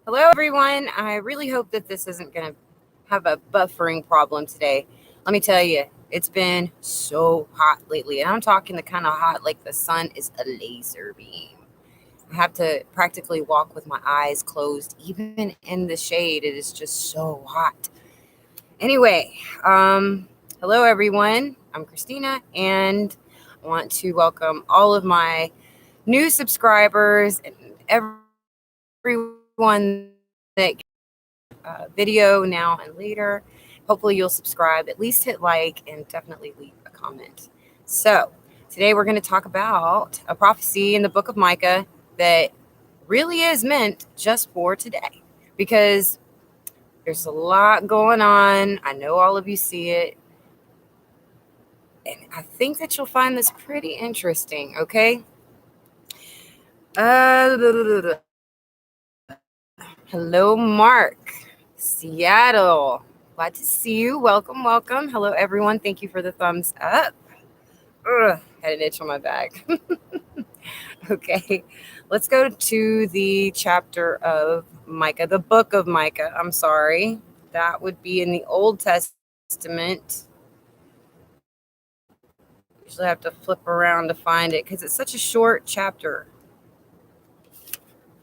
Hello, everyone. I really hope that this isn't going to have a buffering problem today. Let me tell you, it's been so hot lately, and I'm talking the kind of hot like the sun is a laser beam. I have to practically walk with my eyes closed, even in the shade. It is just so hot. Anyway, hello, everyone. I'm Christina, and I want to welcome all of my new subscribers and everyone that video now and later. Hopefully, you'll subscribe, at least hit like, and definitely leave a comment. So, today we're going to talk about a prophecy in the book of Micah that really is meant just for today because there's a lot going on. I know all of you see it, and I think that you'll find this pretty interesting, okay? Hello, Mark. Seattle. Glad to see you. Welcome, welcome. Hello, everyone. Thank you for the thumbs up. Had an itch on my back. Okay, let's go to the chapter of Micah, the book of Micah. I'm sorry. That would be in the Old Testament. Usually have to flip around to find it because it's such a short chapter.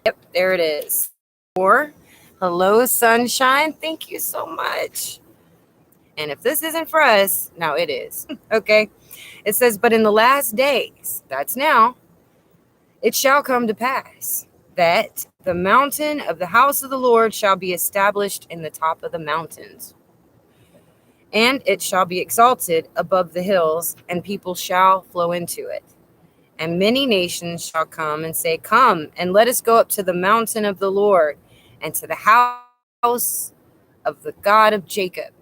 Yep, there it is. Or, hello, sunshine. Thank you so much. And if this isn't for us, now it is. Okay. It says, but in the last days, that's now, it shall come to pass that the mountain of the house of the Lord shall be established in the top of the mountains. And it shall be exalted above the hills, and people shall flow into it. And many nations shall come and say, come, and let us go up to the mountain of the Lord, and to the house of the God of Jacob.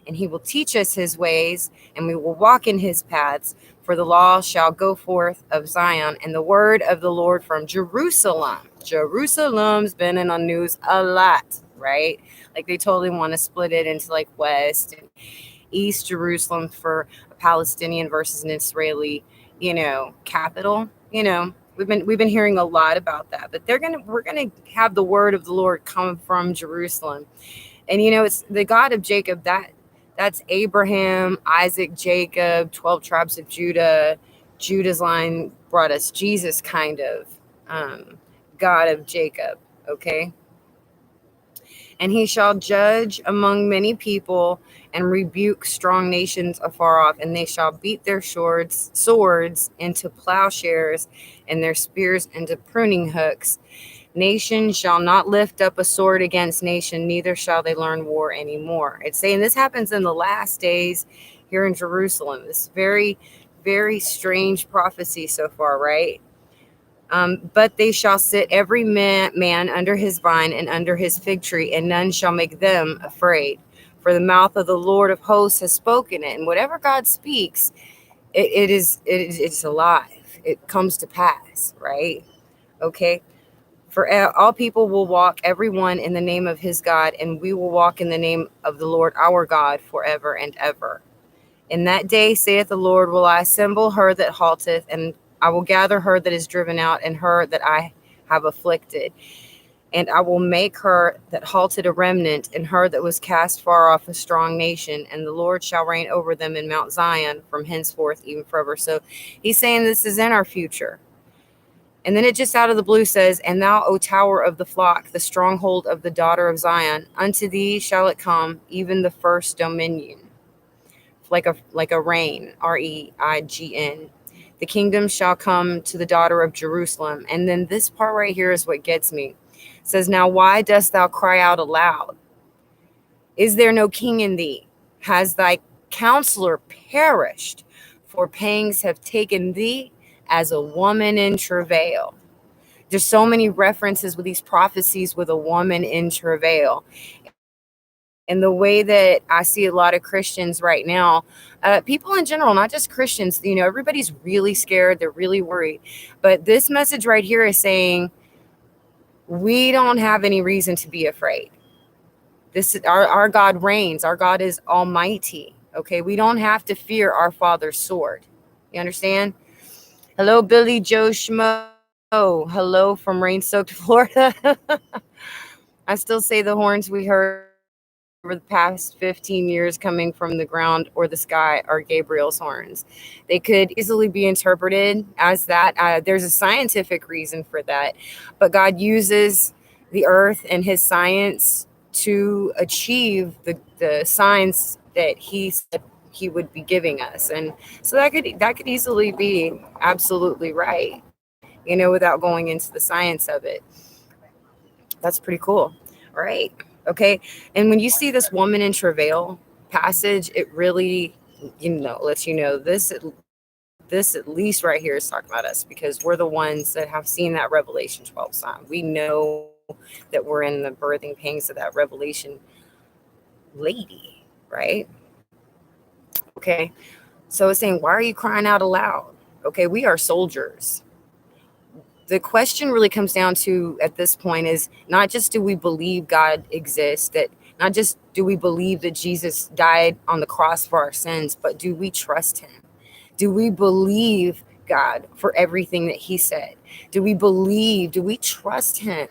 And he will teach us his ways, and we will walk in his paths. For the law shall go forth of Zion, and the word of the Lord from Jerusalem. Jerusalem's been in the news a lot, right? Like they totally want to split it into like West and East Jerusalem for a Palestinian versus an Israeli, capital. We've been hearing a lot about that, but we're gonna have the word of the Lord come from Jerusalem. And it's the God of Jacob, that's Abraham, Isaac, Jacob, 12 tribes of Judah. Judah's line brought us Jesus, kind of. God of Jacob, okay? And he shall judge among many people and rebuke strong nations afar off, and they shall beat their swords into plowshares and their spears into pruning hooks. Nation shall not lift up a sword against nation, neither shall they learn war anymore. It's saying this happens in the last days here in Jerusalem. This very, very strange prophecy so far, right? But they shall sit every man under his vine and under his fig tree, and none shall make them afraid. For the mouth of the Lord of hosts has spoken it. And whatever God speaks, it's alive. It comes to pass, right? Okay. For all people will walk, everyone in the name of his God, and we will walk in the name of the Lord our God forever and ever. In that day, saith the Lord, will I assemble her that halteth, and I will gather her that is driven out, and her that I have afflicted. And I will make her that halted a remnant, and her that was cast far off a strong nation. And the Lord shall reign over them in Mount Zion from henceforth even forever. So he's saying this is in our future. And then it just out of the blue says, and thou, O tower of the flock, the stronghold of the daughter of Zion, unto thee shall it come, even the first dominion. Like a reign, REIGN. The kingdom shall come to the daughter of Jerusalem. And then this part right here is what gets me. It says, now why dost thou cry out aloud? Is there no king in thee? Has thy counselor perished? For pangs have taken thee as a woman in travail. There's so many references with these prophecies with a woman in travail. And the way that I see a lot of Christians right now, people in general, not just Christians, everybody's really scared. They're really worried. But this message right here is saying, we don't have any reason to be afraid. Our God reigns. Our God is almighty. Okay. We don't have to fear our Father's sword. You understand? Hello, Billy Joe Schmo. Hello from rain-soaked Florida. I still say the horns we heard over the past 15 years coming from the ground or the sky are Gabriel's horns. They could easily be interpreted as that. There's a scientific reason for that, but God uses the earth and his science to achieve the signs that he said he would be giving us. And so that could easily be absolutely right, without going into the science of it. That's pretty cool. All right. Okay. And when you see this woman in travail passage, it really, lets you know this at least right here is talking about us, because we're the ones that have seen that Revelation 12 sign. We know that we're in the birthing pangs of that Revelation lady, right? Okay. So it's saying, why are you crying out aloud? Okay. We are soldiers. The question really comes down to at this point is not just do we believe God exists, that not just do we believe that Jesus died on the cross for our sins, but do we trust him? Do we believe God for everything that he said? Do we trust him?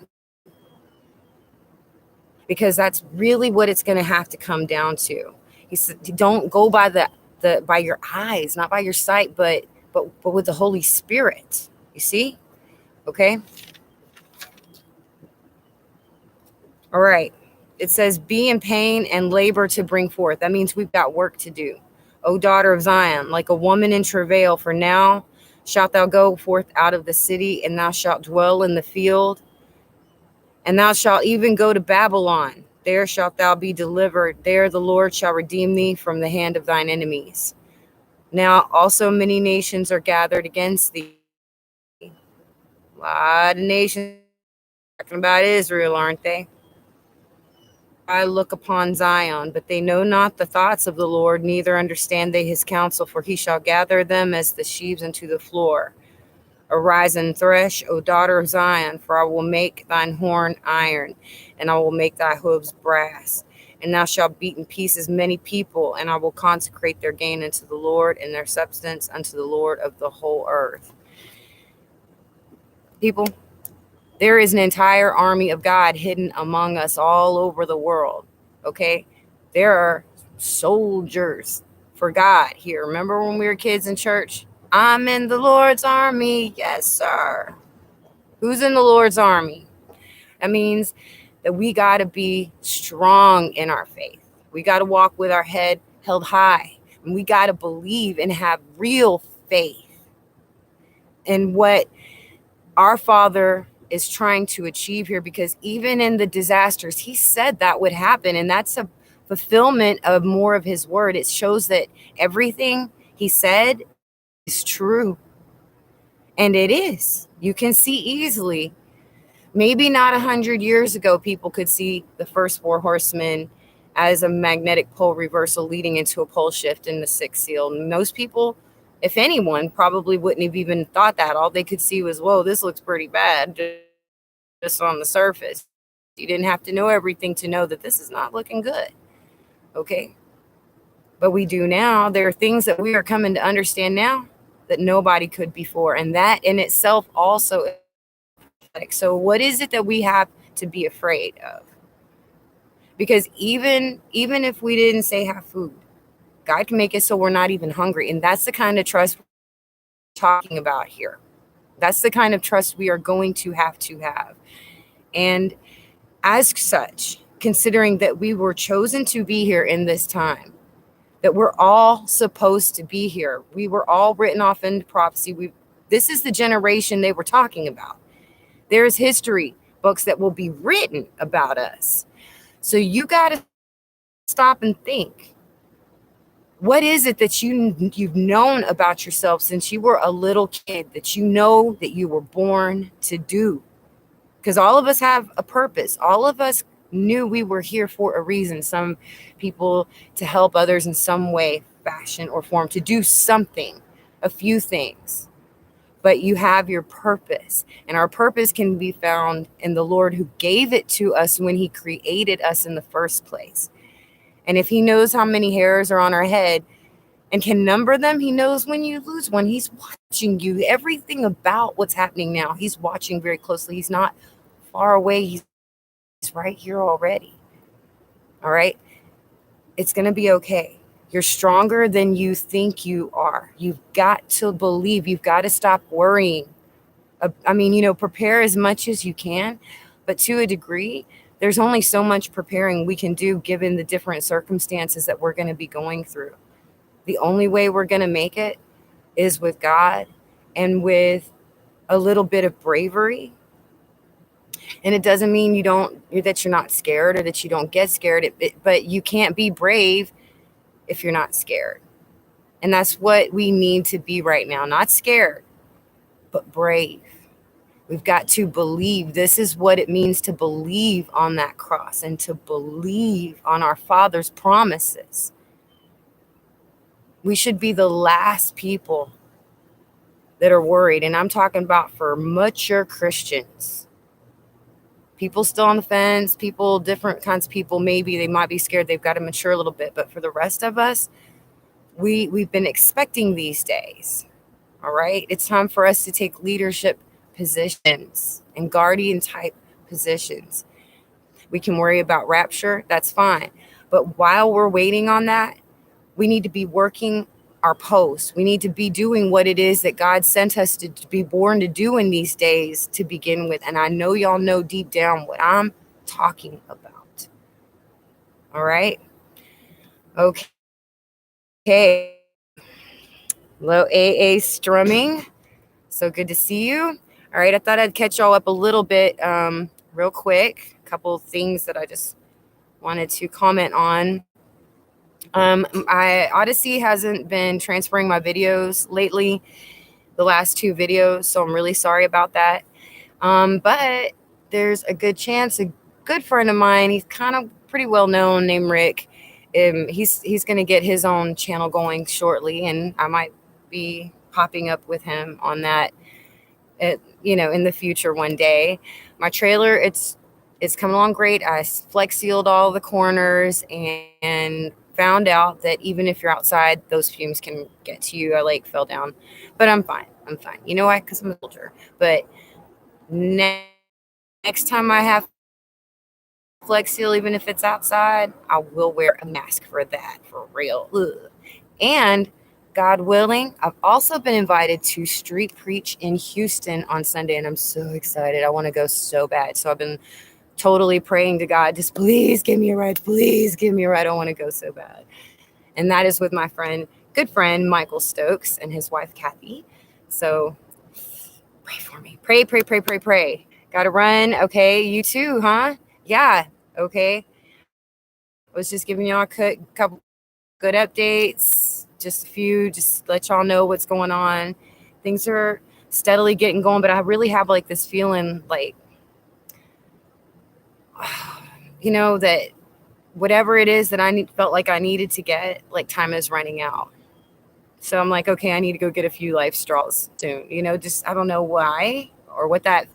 Because that's really what it's going to have to come down to. He said, don't go by by your eyes, not by your sight, but with the Holy Spirit. You see? Okay? All right. It says, be in pain and labor to bring forth. That means we've got work to do. O daughter of Zion, like a woman in travail, for now shalt thou go forth out of the city, and thou shalt dwell in the field, and thou shalt even go to Babylon. There shalt thou be delivered. There the Lord shall redeem thee from the hand of thine enemies. Now also many nations are gathered against thee. A lot of nations talking about Israel, aren't they? I look upon Zion, but they know not the thoughts of the Lord, neither understand they his counsel, for he shall gather them as the sheaves into the floor. Arise and thresh, O daughter of Zion, for I will make thine horn iron, and I will make thy hooves brass. And thou shalt beat in pieces many people, and I will consecrate their gain unto the Lord, and their substance unto the Lord of the whole earth. People, there is an entire army of God hidden among us all over the world. Okay? There are soldiers for God here. Remember when we were kids in church? I'm in the Lord's army. Yes, sir. Who's in the Lord's army? That means that we got to be strong in our faith. We got to walk with our head held high. And we got to believe and have real faith in what our Father is trying to achieve here, because even in the disasters, he said that would happen. And that's a fulfillment of more of his word. It shows that everything he said is true. And it is. You can see easily. Maybe not 100 years ago, people could see the first four horsemen as a magnetic pole reversal leading into a pole shift in the sixth seal. Most people, if anyone, probably wouldn't have even thought that. All they could see was, whoa, this looks pretty bad just on the surface. You didn't have to know everything to know that this is not looking good. Okay. But we do now. There are things that we are coming to understand now that nobody could before. And that in itself also. So what is it that we have to be afraid of? Because even if we didn't say have food, God can make it so we're not even hungry. And that's the kind of trust we're talking about here. That's the kind of trust we are going to have. And as such, considering that we were chosen to be here in this time, that we're all supposed to be here. We were all written off in prophecy. This is the generation they were talking about. There's history books that will be written about us. So you got to stop and think. What is it that you've known about yourself since you were a little kid that you know that you were born to do? Because all of us have a purpose. All of us knew we were here for a reason. Some people to help others in some way, fashion, or form, to do something, a few things. But you have your purpose, and our purpose can be found in the Lord who gave it to us when he created us in the first place. And if he knows how many hairs are on our head and can number them, he knows when you lose one. He's watching you. Everything about what's happening now, he's watching very closely. He's not far away. He's right here already. All right. It's going to be okay. You're stronger than you think you are. You've got to believe. You've got to stop worrying. I mean, prepare as much as you can, but to a degree, there's only so much preparing we can do given the different circumstances that we're going to be going through. The only way we're going to make it is with God and with a little bit of bravery. And it doesn't mean that you're not scared or that you don't get scared, but you can't be brave if you're not scared. And that's what we need to be right now. Not scared, but brave. We've got to believe. This is what it means to believe on that cross and to believe on our Father's promises. We should be the last people that are worried. And I'm talking about for mature Christians. People still on the fence, people, different kinds of people, maybe they might be scared. They've got to mature a little bit. But for the rest of us, we've been expecting these days. All right. It's time for us to take leadership positions and guardian type positions. We can worry about rapture. That's fine. But while we're waiting on that, we need to be working our post. We need to be doing what it is that God sent us to be born to do in these days to begin with. And I know y'all know deep down what I'm talking about. All right. Okay. Low AA strumming. So good to see you. All right. I thought I'd catch y'all up a little bit real quick. A couple of things that I just wanted to comment on. Odyssey hasn't been transferring my videos lately, the last 2 videos, so I'm really sorry about that. But there's a good chance a good friend of mine, he's kind of pretty well known, named Rick. He's going to get his own channel going shortly, and I might be popping up with him on that, in the future one day. My trailer, it's coming along great. I flex sealed all the corners and found out that even if you're outside, those fumes can get to you. I fell down, but I'm fine. You know why? Because I'm a soldier. But next time I have flex seal, even if it's outside, I will wear a mask for that, for real. Ugh. And God willing, I've also been invited to street preach in Houston on Sunday, and I'm so excited. I want to go so bad. So I've been totally praying to God, just please give me a ride. Please give me a ride. I want to go so bad. And that is with my good friend, Michael Stokes, and his wife, Kathy. So pray for me. Pray. Got to run. Okay. You too, huh? Yeah. Okay. I was just giving y'all a couple good updates. Just a few, just let y'all know what's going on. Things are steadily getting going, but I really have this feeling that whatever it is that felt like I needed to get, time is running out. So I'm okay, I need to go get a few life straws soon. Just, I don't know why or what that,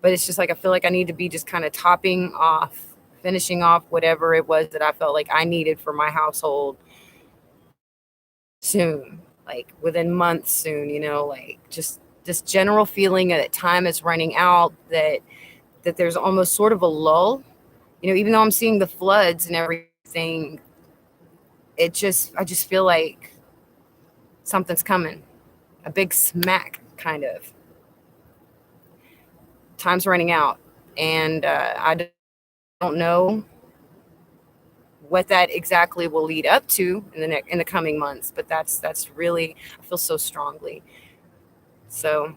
but it's just I feel like I need to be just kind of finishing off whatever it was that I felt like I needed for my household soon, within months soon, just this general feeling that time is running out, that there's almost sort of a lull, even though I'm seeing the floods and everything, I just feel like something's coming, a big smack kind of. Time's running out, and I don't know what that exactly will lead up to in the coming months, but that's really, I feel so strongly. So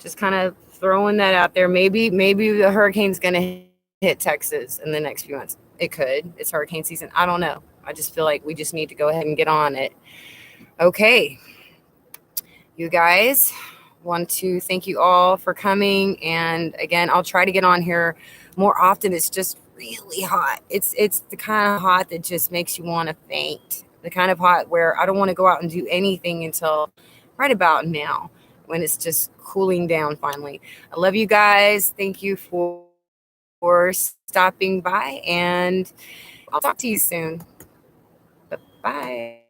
just kind of throwing that out there. Maybe the hurricane's going to hit Texas in the next few months. It could. It's hurricane season. I don't know. I just feel like we just need to go ahead and get on it. Okay. You guys, want to thank you all for coming. And again, I'll try to get on here more often. It's just really hot. It's the kind of hot that just makes you want to faint. The kind of hot where I don't want to go out and do anything until right about now, when it's just cooling down finally. I love you guys. Thank you for stopping by, and I'll talk to you soon. Bye.